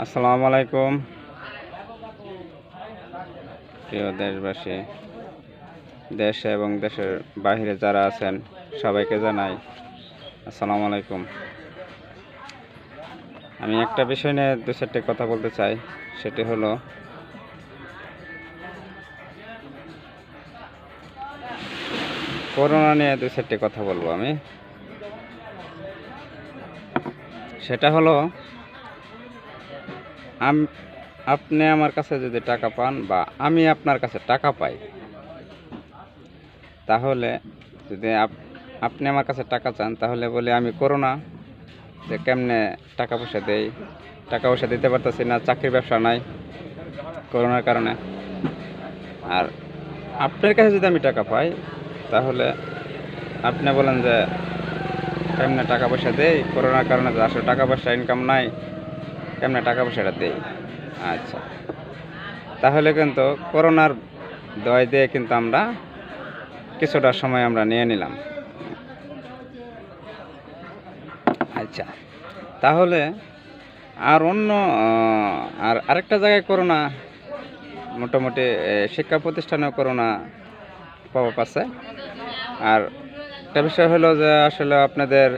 আসসালামু আলাইকুম প্রিয় দেশবাসী, দেশে এবং দেশের বাইরে যারা আছেন সবাইকে জানাই আসসালামু আলাইকুম। আমি একটা বিষয় নিয়ে দু চারটে কথা বলতে চাই, সেটি হলো করোনা নিয়ে দু চারটে কথা বলবো আমি। সেটা হলো আপনি আমার কাছে যদি টাকা পান বা আমি আপনার কাছে টাকা পাই, তাহলে যদি আপনি আমার কাছে টাকা চান তাহলে বলি আমি করোনা যে কেমনে টাকা পয়সা দেই, টাকা পয়সা দিতে পারতেছি না, চাকরির ব্যবসা নাই করোনার কারণে। আর আপনার কাছে যদি আমি টাকা পাই তাহলে আপনি বলেন যে কেমনে টাকা পয়সা দেই, করোনার কারণে যে আসলে টাকা পয়সা ইনকাম নাই, কেমনে টাকা পয়সাটা দেই। আচ্ছা, তাহলে কিন্তু করোনার দয় দিয়ে কিন্তু আমরা কিছুটা সময় আমরা নিয়ে নিলাম। আচ্ছা, তাহলে আর অন্য আরেকটা জায়গায় করোনা, মোটামুটি শিক্ষা প্রতিষ্ঠানেও করোনা প্রভাব আছে। আর একটা বিষয় হলো যে আসলে আপনাদের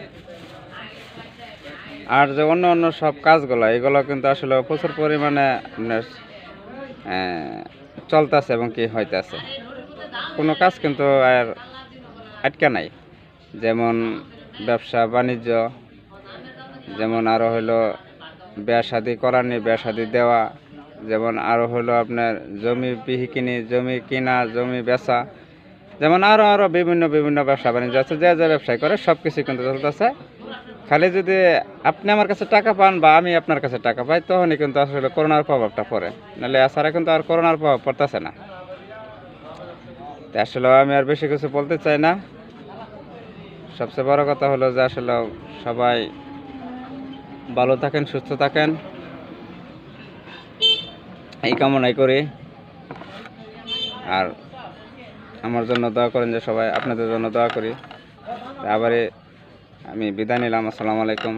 আর যে অন্য অন্য সব কাজগুলো, এগুলো কিন্তু আসলে প্রচুর পরিমাণে আপনার চলতেছে এবং কি হইতেছে, কোনো কাজ কিন্তু আর আটকে নাই। যেমন ব্যবসা বাণিজ্য, যেমন আরও হলো বিয়া শাদি করানি, বিয়া শাদি দেওয়া, যেমন আরও হলো আপনার জমি বিক্রি, জমি কিনা, জমি বেচা, যেমন আরও বিভিন্ন বিভিন্ন ব্যবসা বাণিজ্য আছে, যে যে ব্যবসায় করে সব কিছু কিন্তু চলতেছে। খালি যদি আপনি আমার কাছে টাকা পান বা আমি আপনার কাছে টাকা পাই, তখনই কিন্তু আসলে করোনার প্রভাবটা পড়ে, নাহলে এছাড়া কিন্তু আর করোনার প্রভাব পড়তেছে না। তো আসলে আমি আর বেশি কিছু বলতে চাই না। সবচেয়ে বড় কথা হলো যে আসলে সবাই ভালো থাকেন, সুস্থ থাকেন, এই কামনাই করি। আর আমার জন্য দোয়া করেন, যে সবাই আপনাদের জন্য দোয়া করি। আবারই আমি বিদায় নিলাম। আসসালামু আলাইকুম।